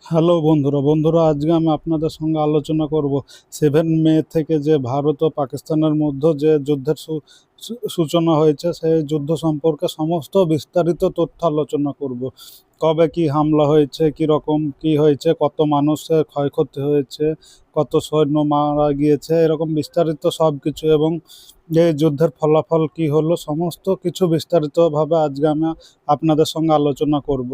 Hello বন্ধুরা, আজকে আমি আপনাদের সঙ্গে আলোচনা করব 7 মে থেকে যে ভারত ও পাকিস্তানের মধ্যে যে যুদ্ধের সূচনা হয়েছে সেই যুদ্ধ সম্পর্কে সমস্ত বিস্তারিত তথ্য আলোচনা করব। কবে কি হামলা হয়েছে, কি রকম কি হয়েছে, কত মানুষের ক্ষয়ক্ষতি হয়েছে, কত সৈন্য মারা গিয়েছে, এরকম বিস্তারিত সব কিছু, এবং এই যুদ্ধের ফলাফল কি হলো, সমস্ত কিছু বিস্তারিতভাবে আজকে আমি আপনাদের সঙ্গে আলোচনা করব।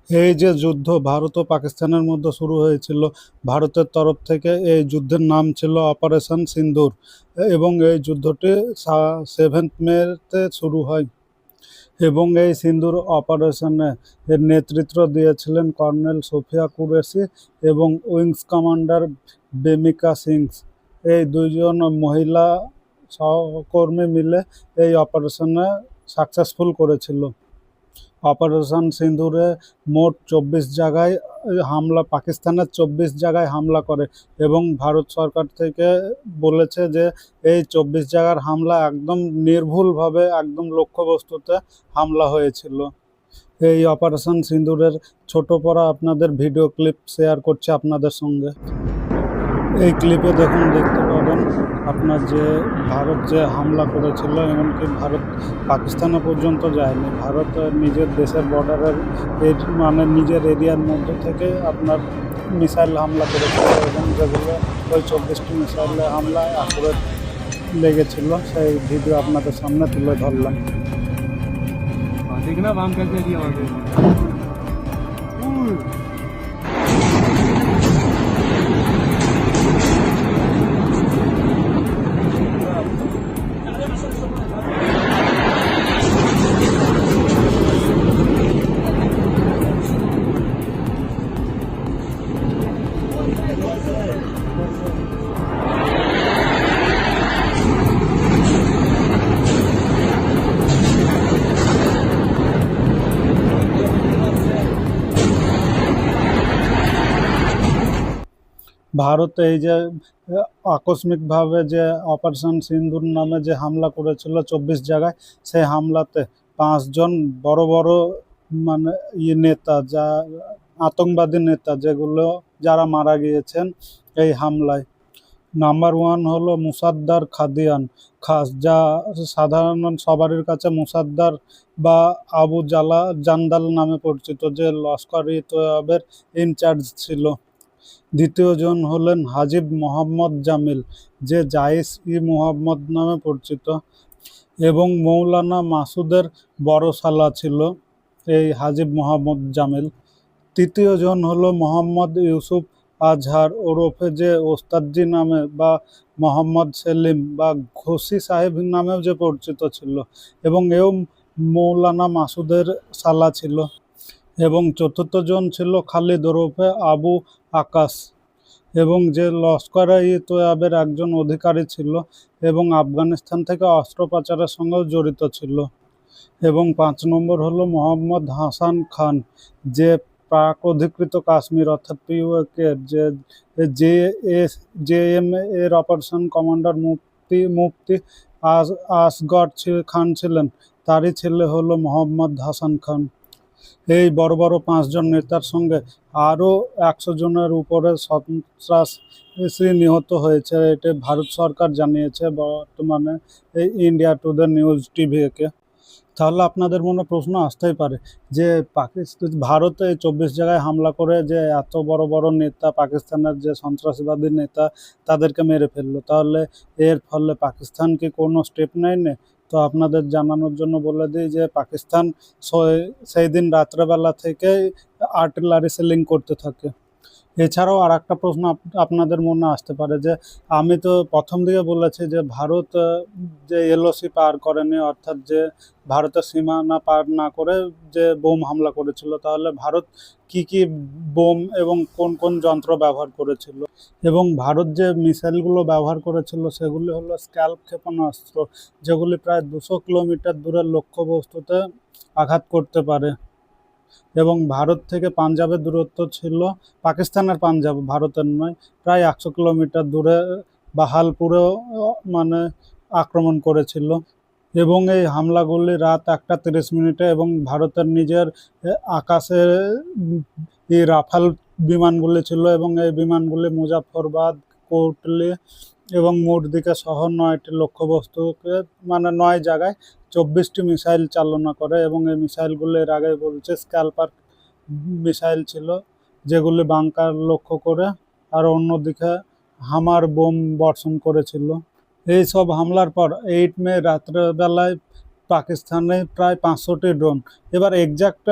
এই যে যুদ্ধ ভারত ও পাকিস্তানের মধ্যে শুরু হয়েছিল, ভারতের তরফ থেকে এই যুদ্ধের নাম ছিল অপারেশন সিন্দুর, এবং এই যুদ্ধটি 7 মেতে শুরু হয়। এবং এই সিন্দুর অপারেশনে এর নেতৃত্ব দিয়েছিলেন কর্নেল সোফিয়া কুরেশি এবং উইংস কমান্ডার বেমিকা সিং। এই দুইজন মহিলা সহকর্মী মিলে এই অপারেশনে সাকসেসফুল করেছিল। অপারেশন সিন্দুরে মোট 24 জায়গায় হামলা, পাকিস্তানের 24 জায়গায় হামলা করে, এবং ভারত সরকার থেকে বলেছে যে এই 24 জায়গার হামলা একদম নির্ভুলভাবে একদম লক্ষ্যবস্তুতে হামলা হয়েছিল। এই অপারেশন সিন্দুরের ছোট পড়া আপনাদের ভিডিও ক্লিপ শেয়ার করছে আপনাদের সঙ্গে। এই ক্লিপে দেখতে পাবেন আপনার যে ভারত যে হামলা করেছিল, এমনকি ভারত পাকিস্তানে পর্যন্ত যায়নি, ভারত নিজের দেশের বর্ডারের মানে নিজের এরিয়ার মধ্যে থেকে আপনার মিসাইল হামলা করেছিল, এবং যেগুলো ওই 24টি মিসাইল হামলায় অ্যাকুরেট লেগেছিল সেই ভিডিও আপনাদের সামনে তুলে ধরলাম। देखना काम करके दिया वहाँ पे। ভারত এই যে আকস্মিকভাবে যে অপারেশন সিন্দুর নামে যে হামলা করেছিল 24 জায়গায়, সেই হামলাতে 5 জন বড় বড় মানে নেতা, যা আতঙ্কবাদী নেতা যেগুলো যারা মারা গিয়েছেন এই হামলায়। নাম্বার 1 হলো মুসাদ্দার খাদিয়ান খাস, যা সাধারণ সবারই কাছে মুসাদ্দার বা আবু জান্দাল নামে পরিচিত, যে লস্কর-ই তৈয়বের ইনচার্জ ছিল। দ্বিতীয় জন হলেন হাজিব মোহাম্মদ জামিল, যে জাইশ-ই মোহাম্মদ নামে পরিচিত, এবং মৌলানা মাসুদের বড় শালা ছিল এই হাজিব মোহাম্মদ জামিল। তৃতীয় জন হলো মোহাম্মদ ইউসুফ আজহার ওরফে যে ওস্তাদজি নামে বা মোহাম্মদ সেলিম বা ঘোষি সাহেব নামেও যে পরিচিত ছিল, এবং এও মৌলানা মাসুদের শালা ছিল। এবং চতুর্থ জন ছিল খালিদ ওরফে আবু আকাশ, এবং যে লস্কর-ই তৈয়বের একজন অধিকারী ছিল, এবং আফগানিস্তান থেকে অস্ত্র পাচারের সঙ্গেও জড়িত ছিল। এবং 5 নম্বর হলো মোহাম্মদ হাসান খান, যে প্রাক অধিকৃত কাশ্মীর অর্থাৎ পিওকে যে জেএম এর অপারেশন কমান্ডার মুফতি আসগর খান ছিলেন, তারই ছেলে হলো মোহাম্মদ হাসান খান। এই বড় বড় 5 জন নেতার সঙ্গে আরও 100 জনের উপরে সন্ত্রাসী নিহত হয়েছে, এটা ভারত সরকার জানিয়েছে বর্তমানে এই ইন্ডিয়া টুডে নিউজ টিভিকে। তাহলে আপনাদের মনে প্রশ্ন আসতেই পারে যে ভারতে 24 জায়গায় হামলা করে যে এত বড় বড় নেতা, পাকিস্তানের যে সন্ত্রাসবাদী নেতা, তাদেরকে মেরে ফেললো, তাহলে এর ফলে পাকিস্তান কি কোনো স্টেপ নেয়নি? তো আপনাদের জানানোর জন্য বলে দিই যে পাকিস্তান সেই দিন রাত্রেবেলা থেকে আর্টিলারি সেলিং করতে থাকে। এছাড়াও আর একটা প্রশ্ন আপনাদের মনে আসতে পারে যে আমি তো প্রথম দিকে বলেছি যে ভারত যে এলওসি পার করেনি, অর্থাৎ যে ভারতের সীমানা পার না করে যে বোম হামলা করেছিল, তাহলে ভারত কি কি বোম এবং কোন কোন যন্ত্র ব্যবহার করেছিল। এবং ভারত যে মিসাইলগুলো ব্যবহার করেছিল সেগুলি হলো স্ক্যালপ ক্ষেপণাস্ত্র, যেগুলি প্রায় 200 কিলোমিটার দূরের লক্ষ্যবস্তুতে আঘাত করতে পারে। এবং ভারত থেকে পাঞ্জাবের দূরত্ব ছিল, পাকিস্তানের পাঞ্জাব, ভারতের নয়, প্রায় 100 কিলোমিটার দূরে বাহালপুরেও মানে আক্রমণ করেছিল। এবং এই হামলাগুলি রাত 1টা 30 মিনিটে এবং ভারতের নিজের আকাশে এই রাফাল বিমানগুলি ছিল এবং এই বিমানগুলি মুজাফফরবাদ, কোটলি এবং মুরদিকা সহ 9টি লক্ষ্যবস্তুকে মানে 9 জায়গায় 24টি মিসাইল চালনা করে এবং এই মিসাইলগুলো এর আগে বলছে স্ক্যালপার মিসাইল ছিল, যেগুলি বাংকার লক্ষ্য করে আর অন্যদিকে হামার বোম বর্ষণ করেছিল। এই সব হামলার পর 8 মে রাত্রেবেলায় পাকিস্তানে প্রায় 500টি ড্রোন, এবার এক্সাক্ট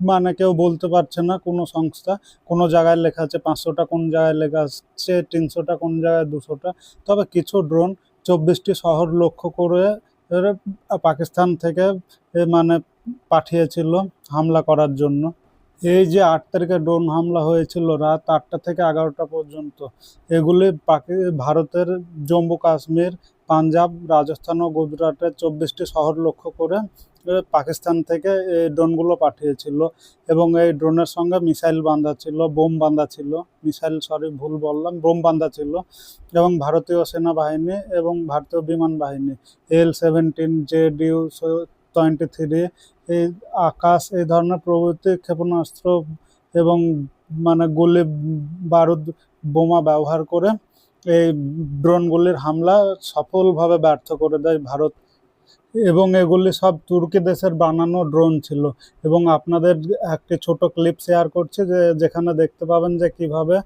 মানে কেউ বলতে পারছে না কোনো সংস্থা, কোনো জায়গায় লেখা আছে 500টা, কোন জায়গায় লেখা আছে 300টা, কোন জায়গায় 200টা, তবে কিছু ড্রোন 24টি শহর লক্ষ্য করে এর পাকিস্তান থেকে মানে পাঠিয়েছিল হামলা করার জন্য। এই যে 8 তারিখে ড্রোন হামলা হয়েছিল রাত 8টা থেকে 11টা পর্যন্ত, এগুলি ভারতের জম্মু কাশ্মীর, পাঞ্জাব, রাজস্থান ও গুজরাটের 24টি শহর লক্ষ্য করে পাকিস্তান থেকে এই ড্রোনগুলো পাঠিয়েছিল এবং এই ড্রোনের সঙ্গে মিসাইল বাঁধা ছিল, বোম বাঁধা ছিল, মিসাইল সরি ভুল বললাম, বোম বাঁধা ছিল এবং ভারতীয় সেনাবাহিনী এবং ভারতীয় বিমান বাহিনী L-17, JDU-23 এই আকাশ এই ধরনের প্রভৃতি ক্ষেপণাস্ত্র এবং মানে গুলি বারুদ বোমা ব্যবহার করে এই ড্রোনগুলির হামলা সফলভাবে ব্যর্থ করে দেয় ভারত এবং এগুলি সব তুর্কি দেশের বানানো ড্রোন ছিল এবং আপনাদের একটি ছোট ক্লিপ শেয়ার করছি যেখানে দেখতে পাবেন যে কিভাবে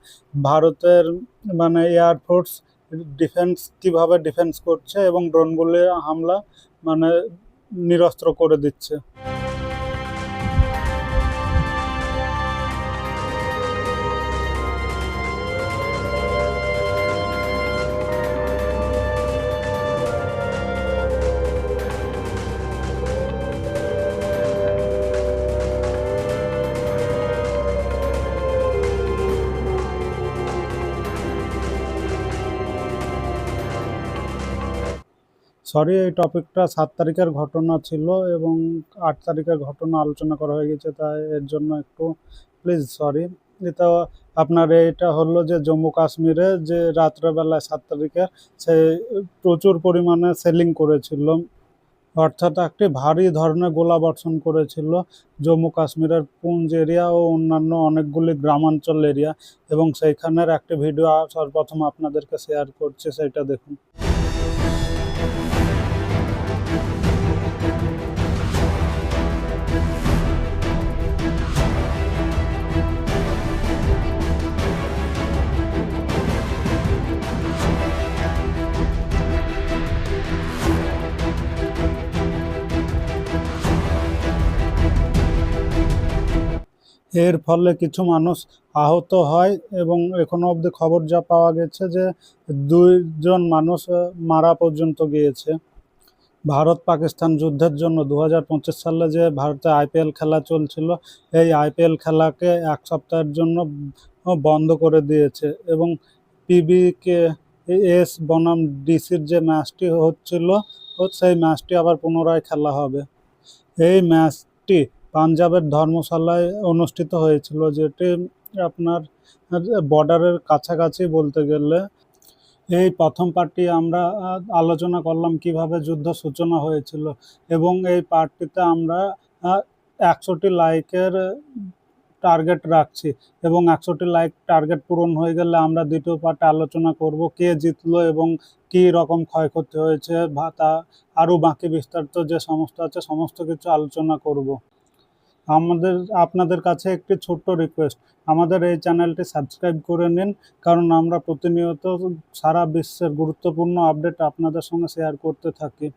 ভারতের মানে এয়ারফোর্স কিভাবে ডিফেন্স করছে এবং ড্রোনগুলির হামলা মানে নিরস্ত্র করে দিচ্ছে। সরি, এই টপিকটা 7 তারিখের ঘটনা ছিল এবং 8 তারিখের ঘটনা আলোচনা করা হয়ে গেছে, তাই এর জন্য একটু প্লিজ সরি। এটা আপনার এটা হলো যে জম্মু কাশ্মীরে যে রাত্রেবেলায় 7 তারিখে সে প্রচুর পরিমাণে সেলিং করেছিল, অর্থাৎ একটি ভারী ধরনের গোলা বর্ষণ করেছিল জম্মু কাশ্মীরের পুঞ্চ এরিয়া ও অন্যান্য অনেকগুলি গ্রামাঞ্চল এরিয়া এবং সেইখানের একটি ভিডিও সর্বপ্রথম আপনাদেরকে শেয়ার করছি, সেটা দেখুন। এর ফলে কিছু মানুষ আহত হয় এবং এখনো অবধি খবর যা পাওয়া গেছে যে 2 জন মানুষ মারা পর্যন্ত গিয়েছে। ভারত পাকিস্তান যুদ্ধের জন্য 2025 সালে যে ভারতে IPL খেলা চলছিল, এই IPL খেলাকে 1 সপ্তাহের জন্য বন্ধ করে দিয়েছে এবং PBKS বনাম DCর যে ম্যাচটি হচ্ছিল সেই ম্যাচটি আবার পুনরায় খেলা হবে। এই ম্যাচটি পাঞ্জাবের ধর্মশালায় অনুষ্ঠিত হয়েছিল, যেটি আপনার বর্ডারের কাছাকাছি বলতে গেলে। এই প্রথম পার্টটি আমরা আলোচনা করলাম কিভাবে যুদ্ধ সূচনা হয়েছিল এবং এই পার্টটিতে আমরা 100টি লাইকের টার্গেট রাখছি এবং 100টি লাইক টার্গেট পূরণ হয়ে গেলে আমরা দ্বিতীয় পার্টে আলোচনা করব কে জিতলো এবং কী রকম ক্ষয়ক্ষতি হয়েছে তা আরও বাকি বিস্তারিত যে সমস্ত আছে সমস্ত কিছু আলোচনা করব। আপনাদের কাছে একটি ছোট্ট রিকোয়েস্ট, আমাদের এই চ্যানেলটি সাবস্ক্রাইব করে নিন, কারণ আমরা প্রতিনিয়ত সারা বিশ্বের গুরুত্বপূর্ণ আপডেট আপনাদের সঙ্গে শেয়ার করতে থাকি।